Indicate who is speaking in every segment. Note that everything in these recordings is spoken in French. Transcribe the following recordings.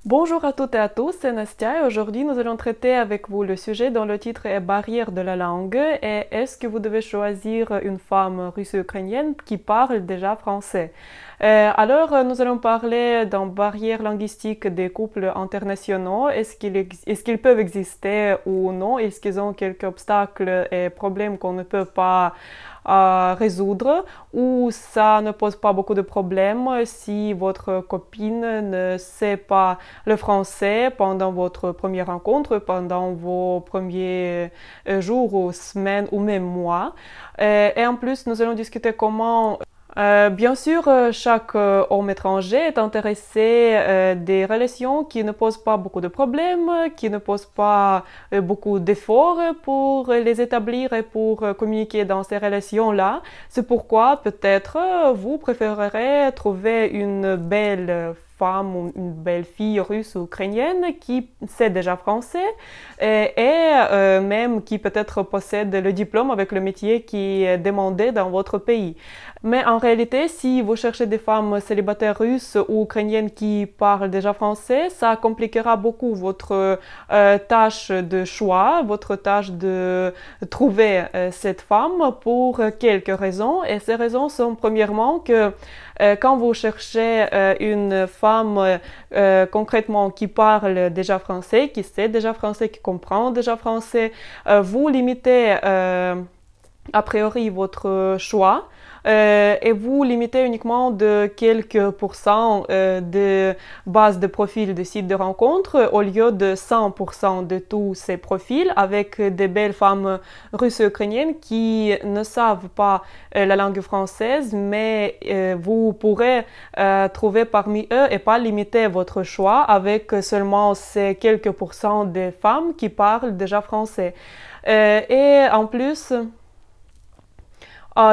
Speaker 1: Bonjour à toutes et à tous, c'est Nastia et aujourd'hui nous allons traiter avec vous le sujet dont le titre est Barrière de la langue et est-ce que vous devez choisir une femme russo-ukrainienne qui parle déjà français. Nous allons parler d'un barrière linguistique des couples internationaux. Est-ce qu'ils peuvent exister ou non? Est-ce qu'ils ont quelques obstacles et problèmes qu'on ne peut pas résoudre ou ça ne pose pas beaucoup de problèmes si votre copine ne sait pas le français pendant votre première rencontre, pendant vos premiers jours ou semaines ou même mois. Et en plus, nous allons discuter comment bien sûr, chaque homme étranger est intéressé des relations qui ne posent pas beaucoup de problèmes, qui ne posent pas beaucoup d'efforts pour les établir et pour communiquer dans ces relations-là. C'est pourquoi peut-être vous préférerez trouver une belle femme ou une belle fille russe ou ukrainienne qui sait déjà français et même qui peut-être possède le diplôme avec le métier qui est demandé dans votre pays. Mais en réalité, si vous cherchez des femmes célibataires russes ou ukrainiennes qui parlent déjà français, ça compliquera beaucoup votre tâche de choix, votre tâche de trouver cette femme pour quelques raisons. Et ces raisons sont premièrement que quand vous cherchez une femme concrètement qui parle déjà français, qui sait déjà français, qui comprend déjà français, vous limitez a priori votre choix et vous limitez uniquement de quelques pourcents de base de profils de sites de rencontres au lieu de 100% de tous ces profils avec des belles femmes russes et ukrainiennes qui ne savent pas la langue française, mais vous pourrez trouver parmi eux et pas limiter votre choix avec seulement ces quelques pourcents des femmes qui parlent déjà français. Et en plus,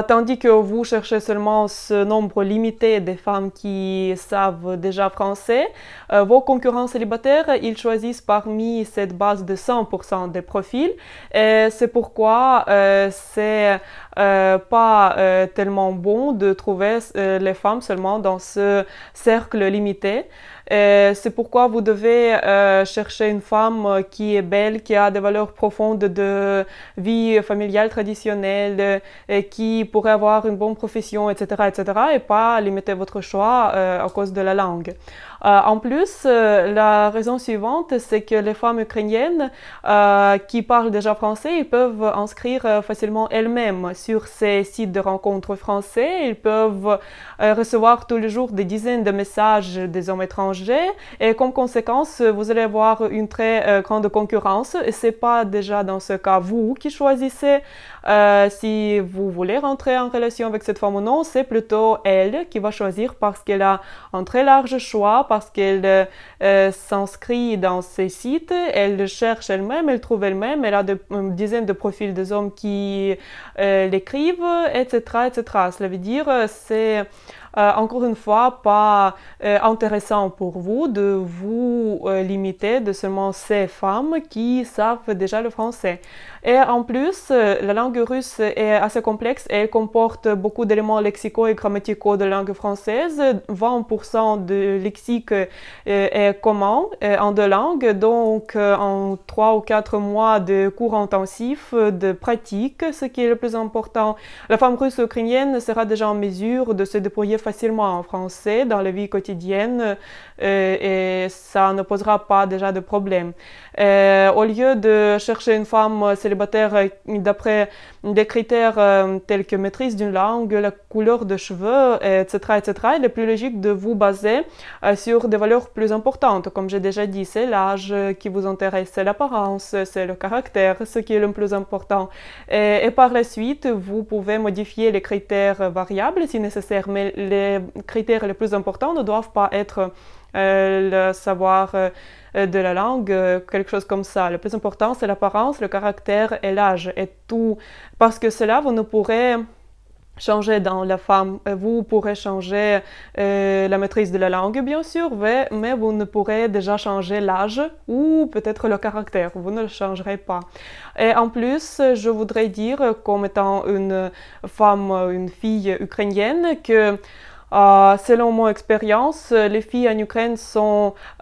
Speaker 1: tandis que vous cherchez seulement ce nombre limité de femmes qui savent déjà français, vos concurrents célibataires, ils choisissent parmi cette base de 100% des profils. Et c'est pourquoi c'est pas tellement bon de trouver les femmes seulement dans ce cercle limité. C'est pourquoi vous devez chercher une femme qui est belle, qui a des valeurs profondes de vie familiale traditionnelle, qui pourrait avoir une bonne profession, etc., etc., et pas limiter votre choix à cause de la langue. En plus, la raison suivante, c'est que les femmes ukrainiennes qui parlent déjà français, ils peuvent inscrire facilement elles-mêmes sur ces sites de rencontres français. Ils peuvent recevoir tous les jours des dizaines de messages des hommes étrangers et comme conséquence, vous allez avoir une très grande concurrence. Et c'est pas déjà dans ce cas vous qui choisissez si vous voulez rentrer en relation avec cette femme ou non, c'est plutôt elle qui va choisir parce qu'elle a un très large choix, parce qu'elle s'inscrit dans ces sites, elle cherche elle-même, elle trouve elle-même, elle a une dizaine de profils des hommes qui l'écrivent, etc., etc. Cela veut dire c'est encore une fois pas intéressant pour vous de vous limiter de seulement ces femmes qui savent déjà le français. Et en plus, la langue russe est assez complexe et elle comporte beaucoup d'éléments lexicaux et grammaticaux de la langue française. 20% de lexique est commun en deux langues, donc en 3 ou 4 mois de cours intensifs, de pratique, ce qui est le plus important. La femme russe ou ukrainienne sera déjà en mesure de se débrouiller facilement en français dans la vie quotidienne et ça ne posera pas déjà de problème. Au lieu de chercher une femme célibataire d'après des critères tels que maîtrise d'une langue, la couleur de cheveux, etc., etc., il est plus logique de vous baser sur des valeurs plus importantes. Comme j'ai déjà dit, c'est l'âge qui vous intéresse, c'est l'apparence, c'est le caractère, ce qui est le plus important. Et par la suite, vous pouvez modifier les critères variables si nécessaire, mais les critères les plus importants ne doivent pas être le savoir de la langue, quelque chose comme ça. Le plus important, c'est l'apparence, le caractère et l'âge et tout. Parce que cela, vous ne pourrez changer dans la femme. Vous pourrez changer la maîtrise de la langue, bien sûr, mais vous ne pourrez déjà changer l'âge ou peut-être le caractère. Vous ne le changerez pas. Et en plus, je voudrais dire, comme étant une femme, une fille ukrainienne, que Selon mon expérience, les filles en Ukraine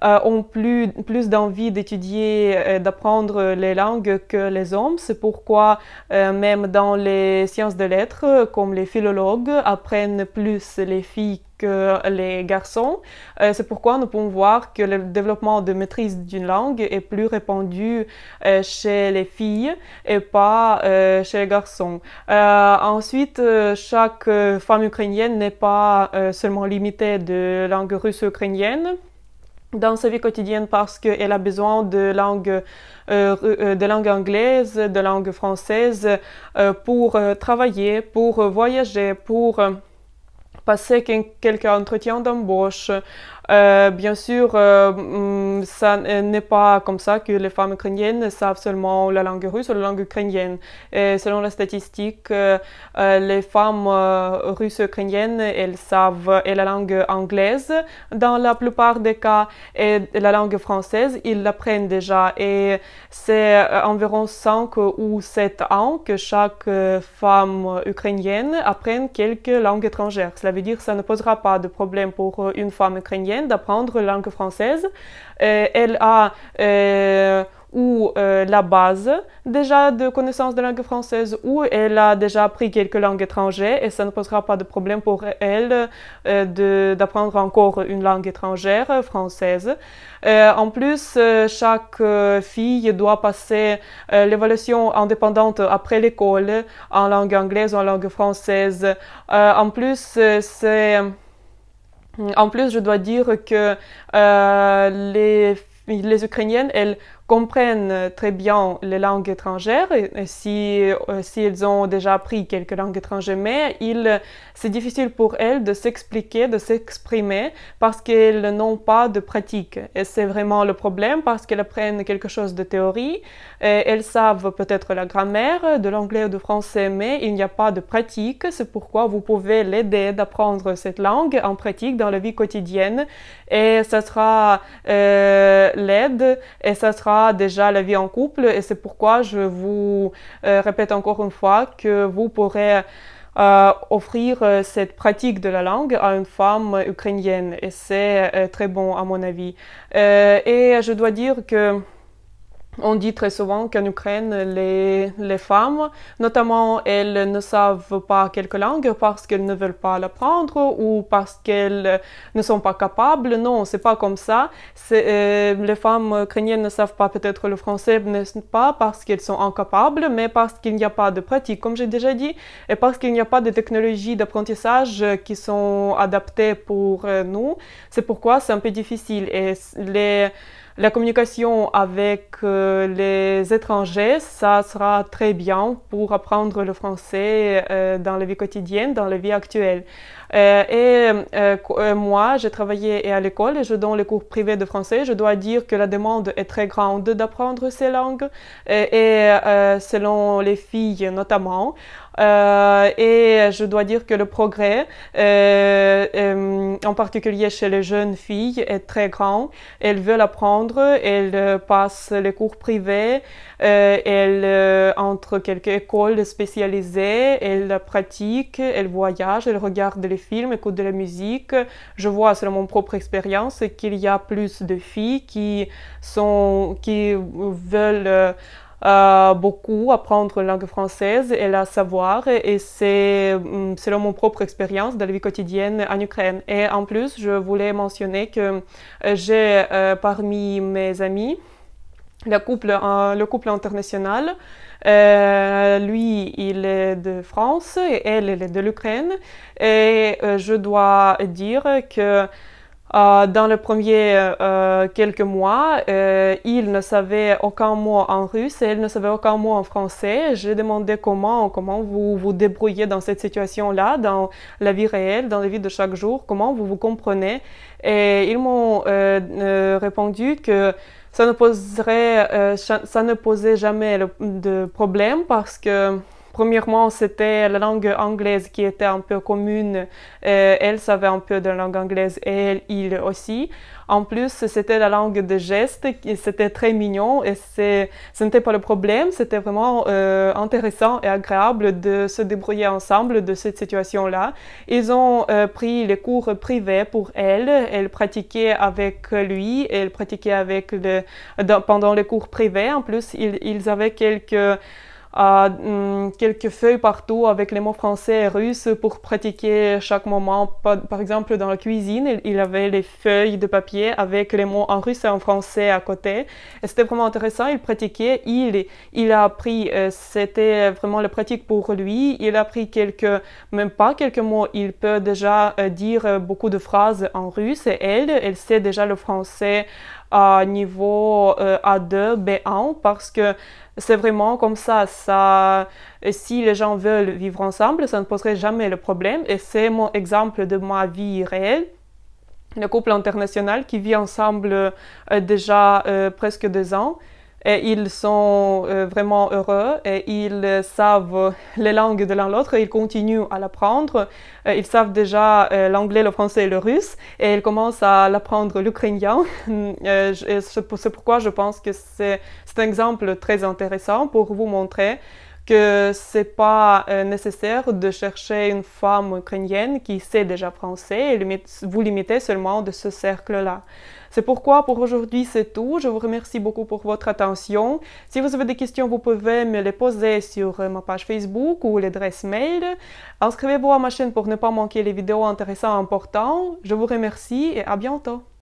Speaker 1: ont plus d'envie d'étudier, d'apprendre les langues que les hommes. C'est pourquoi même dans les sciences de lettres, comme les philologues, apprennent plus les filles que les garçons. C'est pourquoi nous pouvons voir que le développement de maîtrise d'une langue est plus répandu chez les filles et pas chez les garçons. Ensuite, chaque femme ukrainienne n'est pas seulement limitée de langue russo-ukrainienne dans sa vie quotidienne parce qu'elle a besoin de langue anglaise, de langue française pour travailler, pour voyager, pour passer quelques entretiens d'embauche. Bien sûr, ça n'est pas comme ça que les femmes ukrainiennes savent seulement la langue russe ou la langue ukrainienne. Et selon la statistique, les femmes russes ukrainiennes, elles savent la langue anglaise dans la plupart des cas et la langue française, ils l'apprennent déjà. Et c'est environ 5 ou 7 ans que chaque femme ukrainienne apprenne quelques langues étrangères. Cela veut dire que ça ne posera pas de problème pour une femme ukrainienne d'apprendre la langue française. Elle a ou la base déjà de connaissance de langue française ou elle a déjà appris quelques langues étrangères et ça ne posera pas de problème pour elle d'apprendre encore une langue étrangère française. En plus, chaque fille doit passer l'évaluation indépendante après l'école en langue anglaise ou en langue française. En plus, je dois dire que les Ukrainiennes, elles comprennent très bien les langues étrangères si elles ont déjà appris quelques langues étrangères, mais c'est difficile pour elles de s'expliquer, de s'exprimer parce qu'elles n'ont pas de pratique. Et c'est vraiment le problème parce qu'elles apprennent quelque chose de théorie, elles savent peut-être la grammaire de l'anglais ou du français, mais il n'y a pas de pratique. C'est pourquoi vous pouvez l'aider d'apprendre cette langue en pratique dans la vie quotidienne et ça sera l'aide et ça sera déjà la vie en couple et c'est pourquoi je vous répète encore une fois que vous pourrez offrir cette pratique de la langue à une femme ukrainienne et c'est très bon à mon avis. Et je dois dire que on dit très souvent qu'en Ukraine, les femmes, notamment, elles ne savent pas quelques langues parce qu'elles ne veulent pas l'apprendre ou parce qu'elles ne sont pas capables. Non, c'est pas comme ça. Les femmes ukrainiennes ne savent pas peut-être le français, n'est-ce pas parce qu'elles sont incapables, mais parce qu'il n'y a pas de pratique, comme j'ai déjà dit, et parce qu'il n'y a pas de technologies d'apprentissage qui sont adaptées pour nous. C'est pourquoi c'est un peu difficile. Et la communication avec les étrangers, ça sera très bien pour apprendre le français dans la vie quotidienne, dans la vie actuelle. Moi, j'ai travaillé à l'école et je donne les cours privés de français. Je dois dire que la demande est très grande d'apprendre ces langues selon les filles notamment. Et je dois dire que le progrès, en particulier chez les jeunes filles, est très grand. Elles veulent apprendre, elles passent les cours privés, elles entrent quelques écoles spécialisées, elles pratiquent, elles voyagent, elles regardent les films, écoutent de la musique. Je vois selon mon propre expérience qu'il y a plus de filles qui veulent beaucoup apprendre la langue française et la savoir et c'est selon mon propre expérience de la vie quotidienne en Ukraine. Et en plus, je voulais mentionner que j'ai parmi mes amis le couple international. Lui, il est de France et elle est de l'Ukraine. Et je dois dire que dans les premiers quelques mois, il ne savait aucun mot en russe et elle ne savait aucun mot en français. J'ai demandé comment vous vous débrouillez dans cette situation-là, dans la vie réelle, dans la vie de chaque jour, comment vous vous comprenez. Et ils m'ont répondu que ça ne posait jamais de problème parce que Premièrement, c'était la langue anglaise qui était un peu commune. Elle savait un peu de la langue anglaise et il aussi. En plus, c'était la langue de gestes, c'était très mignon et ce n'était pas le problème, c'était vraiment intéressant et agréable de se débrouiller ensemble de cette situation-là. Ils ont pris les cours privés pour elle pratiquait avec lui, elle pratiquait avec pendant les cours privés. En plus, ils avaient quelques feuilles partout avec les mots français et russes pour pratiquer chaque moment. Par exemple, dans la cuisine, il avait les feuilles de papier avec les mots en russe et en français à côté. Et c'était vraiment intéressant. Il pratiquait. Il a appris, c'était vraiment la pratique pour lui. Il a appris même pas quelques mots. Il peut déjà dire beaucoup de phrases en russe. Et elle sait déjà le français à niveau A2, B1, parce que c'est vraiment comme ça. Si les gens veulent vivre ensemble, ça ne poserait jamais le problème. Et c'est mon exemple de ma vie réelle. Le couple international qui vit ensemble déjà presque 2 ans. Et ils sont vraiment heureux et ils savent les langues de l'un l'autre et ils continuent à l'apprendre. Ils savent déjà l'anglais, le français et le russe et ils commencent à l'apprendre l'ukrainien. C'est pourquoi je pense que c'est un exemple très intéressant pour vous montrer que c'est pas nécessaire de chercher une femme ukrainienne qui sait déjà français et vous limitez seulement de ce cercle-là. C'est pourquoi pour aujourd'hui c'est tout. Je vous remercie beaucoup pour votre attention. Si vous avez des questions, vous pouvez me les poser sur ma page Facebook ou l'adresse mail. Inscrivez-vous à ma chaîne pour ne pas manquer les vidéos intéressantes et importantes. Je vous remercie et à bientôt.